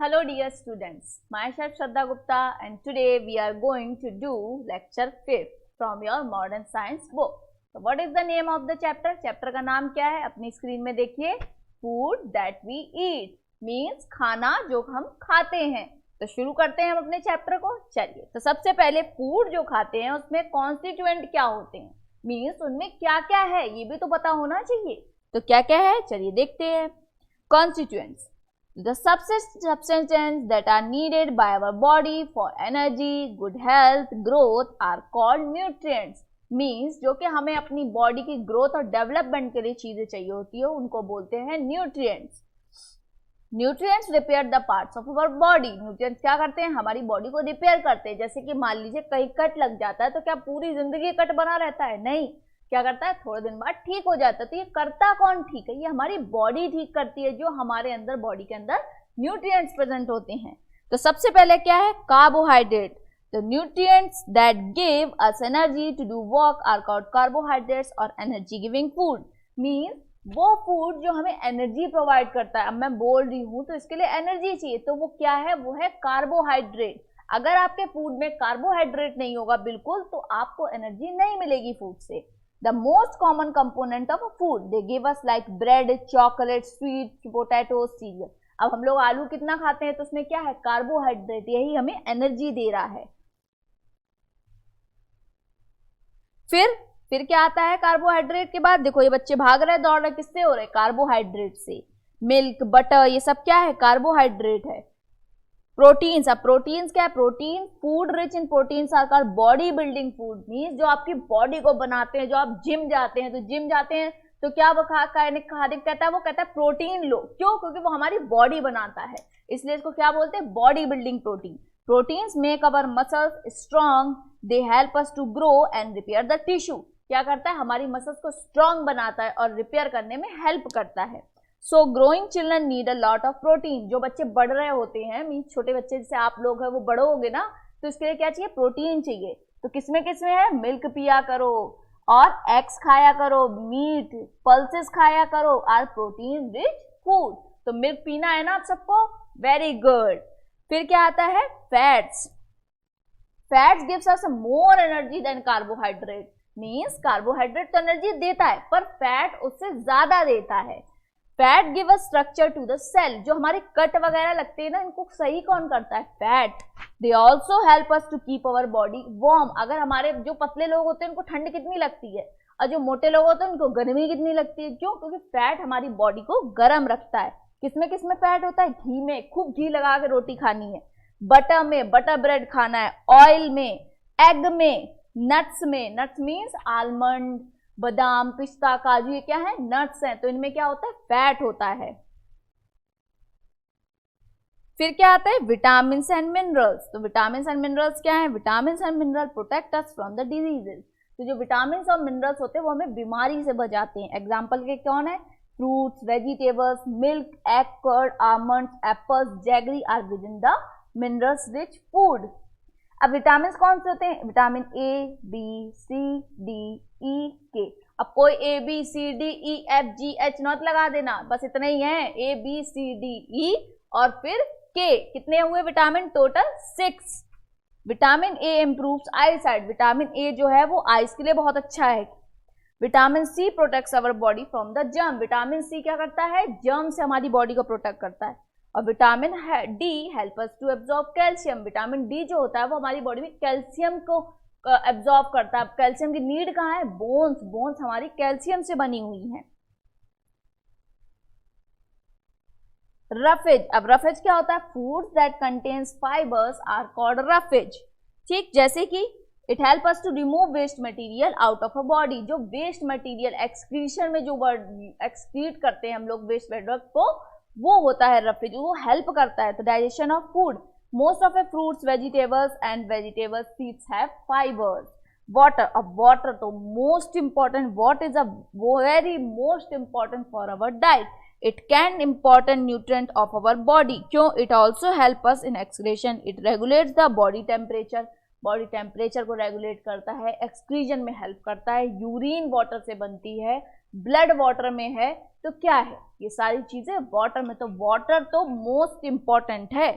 Hello dear students, myself Shraddha Gupta and today we are going to do lecture 5th from your modern science book. So what is the name of the chapter? Chapter का नाम क्या है? अपनी screen में देखिए, food that we eat means खाना जो हम खाते हैं. तो शुरू करते हैं हम अपने चैप्टर को. चलिए, तो सबसे पहले फूड जो खाते हैं उसमें कॉन्स्टिट्यूएंट क्या होते हैं, मीन्स उनमें क्या क्या है ये भी तो पता होना चाहिए. तो क्या क्या है चलिए देखते हैं. Constituents, the substances that are needed by our body for energy, good health, growth are called nutrients. Means जो कि हमें अपनी बॉडी की ग्रोथ और डेवलपमेंट के लिए चीजें चाहिए होती है उनको बोलते हैं nutrients. Nutrients repair the parts of our body. Nutrients क्या करते हैं, हमारी बॉडी को रिपेयर करते हैं. जैसे कि मान लीजिए कहीं कट लग जाता है तो क्या पूरी जिंदगी कट बना रहता है? नहीं, क्या करता है, थोड़े दिन बाद ठीक हो जाता है. तो ये करता कौन ठीक है, ये हमारी बॉडी ठीक करती है, जो हमारे अंदर बॉडी के अंदर न्यूट्रिएंट्स प्रेजेंट होते हैं. तो सबसे पहले क्या है, carbohydrate. The nutrients that give us energy to do work are called carbohydrates और energy giving food. Means वो फूड जो हमें एनर्जी प्रोवाइड करता है. अब मैं बोल रही हूँ तो इसके लिए एनर्जी चाहिए, तो वो क्या है, वो है कार्बोहाइड्रेट. अगर आपके फूड में कार्बोहाइड्रेट नहीं होगा बिल्कुल तो आपको एनर्जी नहीं मिलेगी फूड से. The most common component of a food they give us like bread, chocolate, sweet, potatoes, cereal. अब हम लोग आलू कितना खाते हैं तो उसमें क्या है, कार्बोहाइड्रेट, यही हमें एनर्जी दे रहा है. फिर क्या आता है कार्बोहाइड्रेट के बाद, देखो ये बच्चे भाग रहे दौड़ रहे, किससे हो रहे, कार्बोहाइड्रेट से. मिल्क, बटर, ये सब क्या है, कार्बोहाइड्रेट है. प्रोटीन्स, अब प्रोटीन्स क्या है, protein food rich in proteins are called body building food. Means जो आपकी बॉडी को बनाते हैं. जो आप जिम जाते हैं तो क्या वो खादिक कहता है, वो कहता है प्रोटीन लो. क्यों, क्योंकि वो हमारी बॉडी बनाता है, इसलिए इसको क्या बोलते हैं, body building protein. Proteins make our muscles strong, they help us to grow and repair the tissue. क्या करता है, हमारी मसल्स को स्ट्रॉन्ग बनाता है और रिपेयर करने में हेल्प करता है. सो growing children need a lot of protein. जो बच्चे बढ़ रहे होते हैं, मीन छोटे बच्चे जैसे आप लोग हैं वो बड़े होंगे ना, तो इसके लिए क्या चाहिए, प्रोटीन चाहिए. तो किसमें किसमें है, मिल्क पिया करो और एग्स खाया करो, मीट, पल्सेस खाया करो, आर प्रोटीन रिच फूड. तो मिल्क पीना है ना आप सबको, वेरी गुड. फिर क्या आता है, fats. Fats gives us more energy than carbohydrate. Means carbohydrate तो एनर्जी देता है पर फैट उससे ज्यादा देता है. Fat give us structure to the cell. जो हमारे कट वगैरह लगते हैं ना, इनको सही कौन करता है, fat. They also help us to keep our body warm. अगर हमारे जो पतले लोग होते हैं उनको ठंड कितनी लगती है, और जो मोटे लोग होते हैं उनको गर्मी कितनी लगती है. क्यों, क्योंकि फैट हमारी बॉडी को गर्म रखता है. किसमें किसमें फैट होता है, घी में, खूब घी लगा के रोटी खानी है. बटर में, बटर ब्रेड खाना है. ऑयल में, एग में, नट्स में. नट्स मीन्स आलमंड, बादाम, पिस्ता, काजू, ये क्या है, नट्स हैं. तो इनमें क्या होता है, फैट होता है. फिर क्या आता है, विटामिन एंड मिनरल्स. तो विटामिन एंड मिनरल्स क्या है, vitamin and mineral protect us from the diseases. तो जो विटामिन और मिनरल्स होते हैं वो हमें बीमारी से बचाते हैं. एग्जाम्पल के कौन है, fruits, vegetables, milk, egg, curd, almonds, apples, jaggery are within the minerals rich food. अब विटामिन कौन से होते हैं, vitamin A, B, C, D, E, K. अब कोई A B C D E F G H not लगा देना, बस इतना ही है, ए बी सी डी ई और फिर के. कितने हुए vitamin, total 6. Vitamin A improves eyesight. Vitamin A जो है वो आइज के लिए बहुत अच्छा है. Vitamin C protects our body from the germ. Vitamin C क्या करता है, जर्म से हमारी बॉडी को प्रोटेक्ट करता है. और vitamin D help us to absorb calcium. Vitamin D जो होता है वो हमारी बॉडी में कैल्शियम को एब्जॉर्ब करता है. कैल्शियम की नीड कहाँ है, बोन्स. बोन्स हमारी कैल्शियम से बनी हुई हैं. रफेज. अब रफेज क्या होता है, foods that contains fibres are called roughage. ठीक, जैसे कि it help us to remove waste material out of a body. जो वेस्ट मटेरियल एक्सक्रीशन में जो एक्सक्रीट करते हैं हम लोग वेस्ट प्रोडक्ट को, वो होता है रफेज, वो हेल्प करता है. तो digestion of food. Most of a fruits, vegetables and vegetables seeds have fibres. Water. अब वाटर तो most important. What is a very most important for our diet. It can important nutrient of our body. क्यों, it also help us in excretion. It regulates the body temperature. Body temperature को regulate करता है. एक्सक्रीजन में help करता है. Urine water से बनती है ब्लड वाटर में है, तो क्या है ये सारी चीजें वाटर में, तो वाटर तो मोस्ट इंपॉर्टेंट है।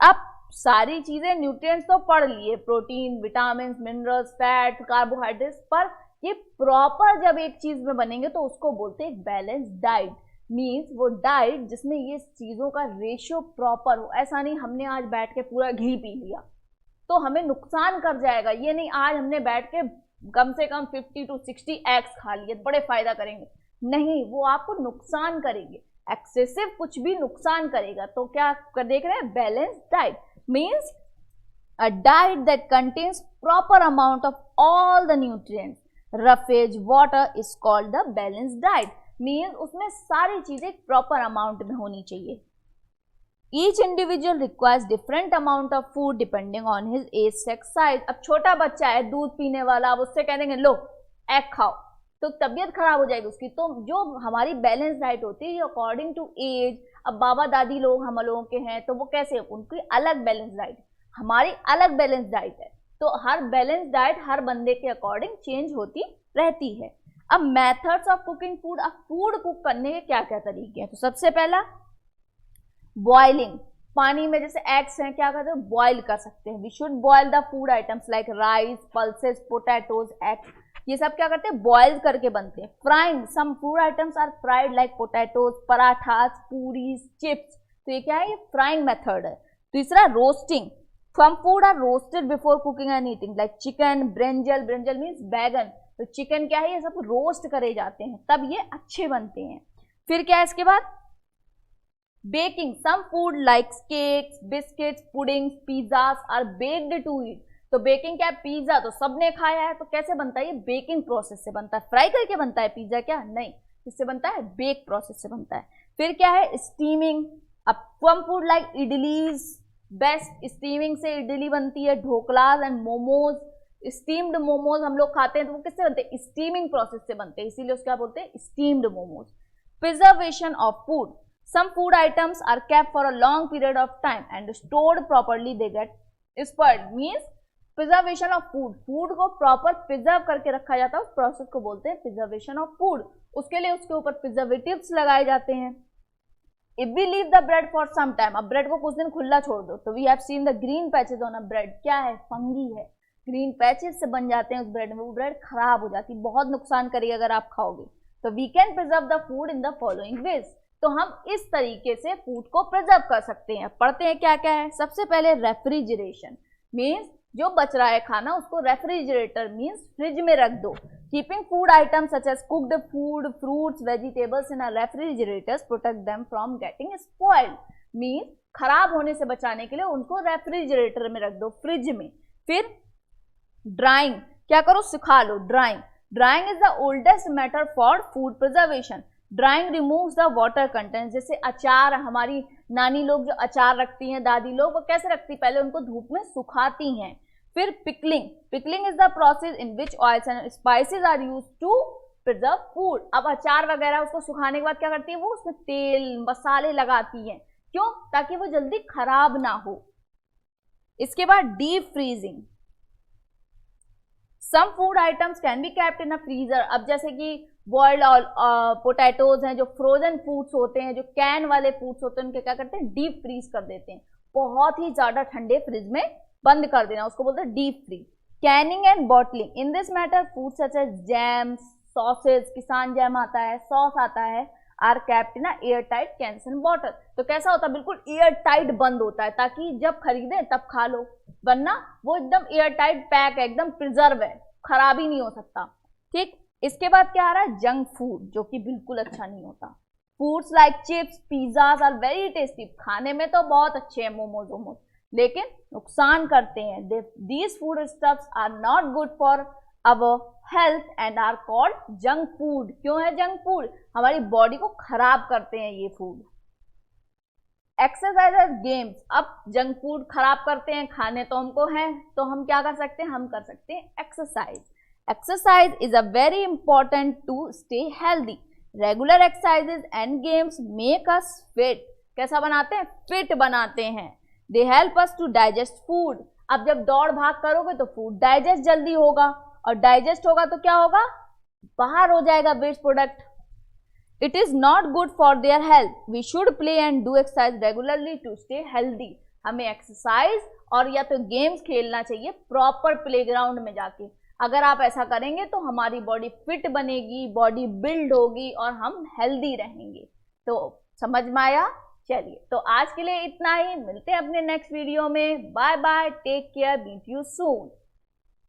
अब सारी चीजें न्यूट्रिएंट्स तो पढ़ लिए, protein, vitamin, minerals, fat, carbohydrates, पर ये प्रॉपर जब एक चीज में बनेंगे तो उसको बोलते हैं बैलेंस डाइट। मीन्स वो डाइट जिसमें ये चीजों का रेशियो प्रॉपर हो। ऐसा नहीं हमने आज बैठ के पूरा घी पी लिया तो हमें नुकसान कर जाएगा, ये नहीं आज हमने बैठ के कम से कम 50 to 60 एग्स खा लिए बड़े फायदा करेंगे, नहीं, वो आपको नुकसान करेंगे। एक्सेसिव कुछ भी नुकसान करेगा। तो क्या देख रहे हैं, balance diet means a diet that contains proper amount of all the nutrients, roughage, water is called the balance diet. Means उसमें सारी चीजें प्रॉपर अमाउंट में होनी चाहिए। Each individual requires different amount of food depending on his age, sex, size. अब छोटा बच्चा है दूध पीने वाला, अब उससे कह देंगे लो एग खाओ तो तबीयत खराब हो जाएगी उसकी। तो जो हमारी बैलेंस डाइट होती है अकॉर्डिंग टू एज। अब बाबा दादी लोग हम लोगों के हैं तो वो कैसे, उनकी अलग बैलेंस डाइट, हमारी अलग बैलेंस डाइट है। तो हर बैलेंस डाइट हर बंदे के अकॉर्डिंग चेंज होती रहती है। अब मेथड्स ऑफ कुकिंग फूड, अब फूड कुक करने के क्या क्या तरीके हैं। तो सबसे पहला बॉइलिंग, पानी में जैसे एग्स हैं क्या करते हैं, बॉइल कर सकते हैं। We should boil the food items like rice, pulses, potatoes, eggs, ये सब क्या करते हैं, बॉइल करके बनते हैं। Frying, some food items are fried like potatoes, parathas, puris, chips, तो ये क्या है, ये फ्राइंग मेथड है। तीसरा roasting, some food are roasted before cooking and eating like chicken, brinjal, brinjal means बैगन, तो चिकन क्या है, ये सब रोस्ट करे जाते हैं तब ये अच्छे बनते हैं। फिर क्या है इसके बाद, baking, some food like cakes, biscuits, puddings, pizzas are baked to eat, तो बेकिंग क्या है, पिज्जा तो सबने खाया है तो कैसे बनता है, ये बेकिंग प्रोसेस से बनता है। फ्राई करके बनता है पिज्जा क्या, नहीं, इससे बनता है बेक प्रोसेस से बनता है। फिर क्या है, स्टीमिंग, अब some food like idlis best, steaming से इडली बनती है, ढोकलास एंड मोमोज, स्टीम्ड मोमोज हम लोग खाते हैं तो वो किससे बनते हैं, स्टीमिंग प्रोसेस से बनते हैं, इसीलिए उसको क्या बोलते हैं, steamed momos. Preservation of food, some food items are kept for a long period of time and stored properly, they get spoiled, means preservation of food, food को proper preserve करके रखा जाता है, उस प्रोसेस को बोलते हैं preservation of food। उसके लिए उसके ऊपर preservatives लगाए जाते हैं। If we leave the bread for some time, अब ब्रेड को कुछ दिन खुला छोड़ दो तो we have seen the green patches on a bread, क्या है, फंगी है, ग्रीन पैचेस से बन जाते हैं उस ब्रेड में, वो ब्रेड खराब हो जाती है, बहुत नुकसान करेगी अगर आप खाओगे। तो we can preserve the food in the following ways, तो हम इस तरीके से फूड को प्रिजर्व कर सकते हैं। पढ़ते हैं क्या क्या है। सबसे पहले रेफ्रिजरेशन, मीन्स जो बच रहा है खाना उसको रेफ्रिजरेटर मीन्स फ्रिज में रख दो। Keeping food items such as cooked food, fruits, vegetables in a refrigerators protect them from getting spoiled, means खराब होने से बचाने के लिए उनको रेफ्रिजरेटर में रख दो, फ्रिज में। फिर ड्राइंग, क्या करो, सुखा लो, drying. Drying is the oldest method for food preservation. Drying removes the water content, जैसे अचार, हमारी नानी लोग जो अचार रखती हैं, दादी लोग, वो कैसे रखती, पहले उनको धूप में सुखाती हैं। फिर pickling, pickling is the process in which oils and spices are used to preserve food. अब अचार वगैरह उसको सुखाने के बाद क्या करती है, वो उसमें तेल मसाले लगाती हैं, क्यों, ताकि वो जल्दी खराब ना हो। इसके बाद deep freezing, some food items can be kept in a freezer. अब जैसे कि बॉइल्ड पोटैटोज हैं, जो फ्रोजन फूड्स होते हैं, जो कैन वाले फूड्स होते हैं, उनके क्या करते हैं, डीप फ्रीज कर देते हैं, बहुत ही ज्यादा ठंडे फ्रिज में बंद कर देना, उसको बोलते हैं deep freeze. Canning and bottling, in this matter food such as jams, sauces, Kissan jam आता है, सॉस आता है, are kept in airtight cans and bottle. तो कैसा होता है, बिल्कुल एयर टाइट बंद होता है, ताकि जब खरीदें तब खा लो, वरना वो एकदम एयर टाइट पैक है, एकदम प्रिजर्व है, खराब ही नहीं हो सकता। ठीक, इसके बाद क्या आ रहा है, जंक फूड, जो कि बिल्कुल अच्छा नहीं होता। Foods like chips, pizzas are very tasty, खाने में तो बहुत अच्छे हैं मोमोज वोमोज, लेकिन नुकसान करते हैं। These food stuffs are not good for our health and are called junk food. क्यों है जंक फूड, हमारी बॉडी को खराब करते हैं ये फूड। एक्सरसाइज गेम्स, अब जंक फूड खराब करते हैं, खाने तो हमको हैं, तो हम क्या कर सकते हैं, हम कर सकते हैं exercise. Exercise is a very important to stay healthy. Regular exercises and games make us fit. कैसा बनाते हैं, फिट बनाते हैं। They help us to digest food. अब जब दौड़ भाग करोगे तो फूड डाइजेस्ट जल्दी होगा, और डाइजेस्ट होगा तो क्या होगा, बाहर हो जाएगा waste product. It is not good for their health, we should play and do exercise regularly to stay healthy. हमें एक्सरसाइज और या तो गेम्स खेलना चाहिए प्रॉपर प्लेग्राउंड में जाके। अगर आप ऐसा करेंगे तो हमारी बॉडी फिट बनेगी, बॉडी बिल्ड होगी और हम हेल्दी रहेंगे। तो समझ में आया? चलिए, तो आज के लिए इतना ही, मिलते हैं अपने नेक्स्ट वीडियो में। Bye bye, take care, meet you soon.